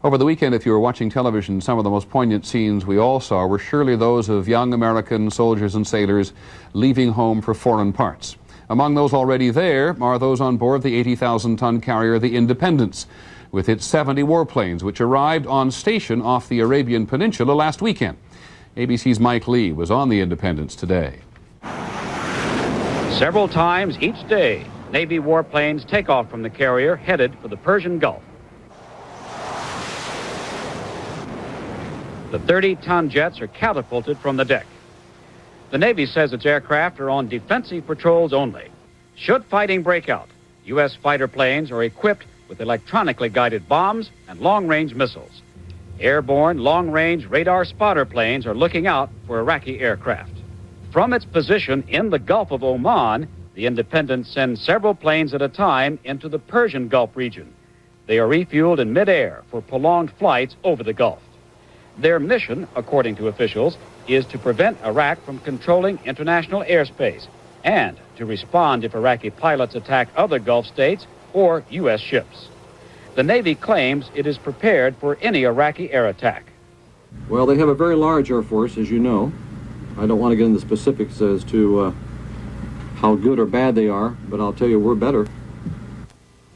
Over the weekend, if you were watching television, some of the most poignant scenes we all saw were surely those of young American soldiers and sailors leaving home for foreign parts. Among those already there are those on board the 80,000-ton carrier, the Independence, with its 70 warplanes, which arrived on station off the Arabian Peninsula last weekend. ABC's Mike Lee was on the Independence today. Several times each day, Navy warplanes take off from the carrier headed for the Persian Gulf. The 30-ton jets are catapulted from the deck. The Navy says its aircraft are on defensive patrols only. Should fighting break out, U.S. fighter planes are equipped with electronically guided bombs and long-range missiles. Airborne long-range radar spotter planes are looking out for Iraqi aircraft. From its position in the Gulf of Oman, the Independence sends several planes at a time into the Persian Gulf region. They are refueled in midair for prolonged flights over the Gulf. Their mission, according to officials, is to prevent Iraq from controlling international airspace and to respond if Iraqi pilots attack other Gulf states or U.S. ships. The Navy claims it is prepared for any Iraqi air attack. Well, they have a very large Air Force, as you know. I don't want to get into specifics as to how good or bad they are, but I'll tell you we're better.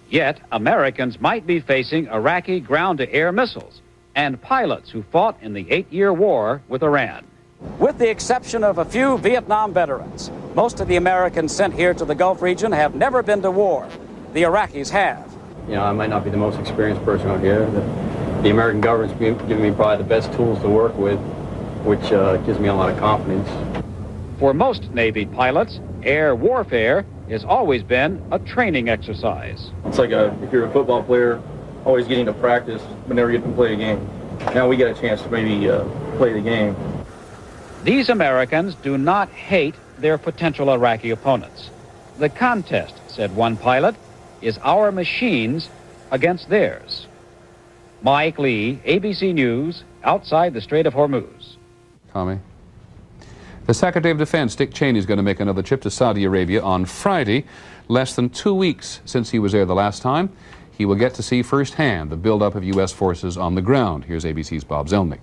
Yet, Americans might be facing Iraqi ground-to-air missiles and pilots who fought in the 8-year war with Iran. With the exception of a few Vietnam veterans, most of the Americans sent here to the Gulf region have never been to war. The Iraqis have. You know, I might not be the most experienced person out here. The American government's giving me probably the best tools to work with, which gives me a lot of confidence. For most Navy pilots, air warfare has always been a training exercise. It's like if you're a football player, always getting to practice, but never get to play a game. Now we get a chance to maybe play the game. These Americans do not hate their potential Iraqi opponents. The contest, said one pilot, is our machines against theirs. Mike Lee, ABC News, outside the Strait of Hormuz. Tommy. The Secretary of Defense, Dick Cheney, is going to make another trip to Saudi Arabia on Friday, less than 2 weeks since he was there the last time. He will get to see firsthand the buildup of U.S. forces on the ground. Here's ABC's Bob Zelnick.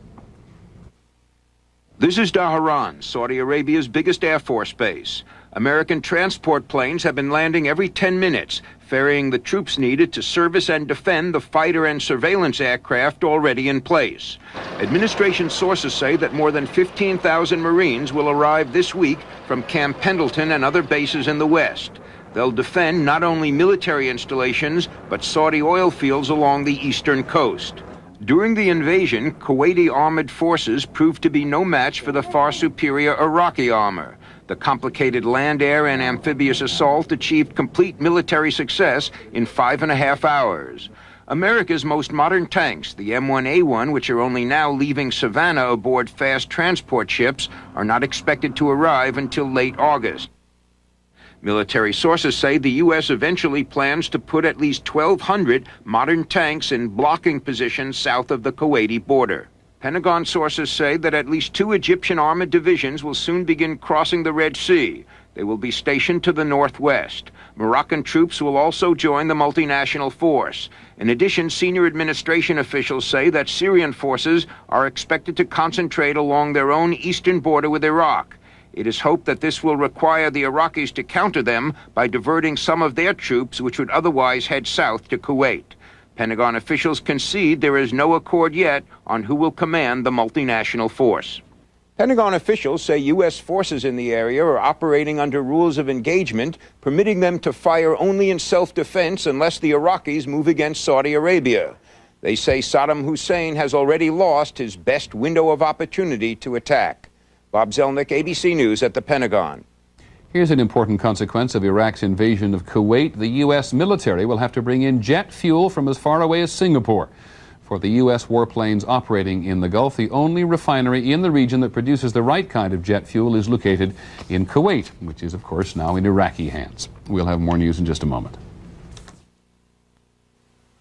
This is Dhahran, Saudi Arabia's biggest Air Force base. American transport planes have been landing every 10 minutes, ferrying the troops needed to service and defend the fighter and surveillance aircraft already in place. Administration sources say that more than 15,000 Marines will arrive this week from Camp Pendleton and other bases in the West. They'll defend not only military installations, but Saudi oil fields along the eastern coast. During the invasion, Kuwaiti armored forces proved to be no match for the far superior Iraqi armor. The complicated land, air, and amphibious assault achieved complete military success in 5.5 hours. America's most modern tanks, the M1A1, which are only now leaving Savannah aboard fast transport ships, are not expected to arrive until late August. Military sources say the U.S. eventually plans to put at least 1,200 modern tanks in blocking positions south of the Kuwaiti border. Pentagon sources say that at least 2 Egyptian armored divisions will soon begin crossing the Red Sea. They will be stationed to the northwest. Moroccan troops will also join the multinational force. In addition, senior administration officials say that Syrian forces are expected to concentrate along their own eastern border with Iraq. It is hoped that this will require the Iraqis to counter them by diverting some of their troops which would otherwise head south to Kuwait. Pentagon officials concede there is no accord yet on who will command the multinational force. Pentagon officials say U.S. forces in the area are operating under rules of engagement, permitting them to fire only in self-defense unless the Iraqis move against Saudi Arabia. They say Saddam Hussein has already lost his best window of opportunity to attack. Bob Zelnick, ABC News at the Pentagon. Here's an important consequence of Iraq's invasion of Kuwait. The U.S. military will have to bring in jet fuel from as far away as Singapore. For the U.S. warplanes operating in the Gulf, the only refinery in the region that produces the right kind of jet fuel is located in Kuwait, which is, of course, now in Iraqi hands. We'll have more news in just a moment.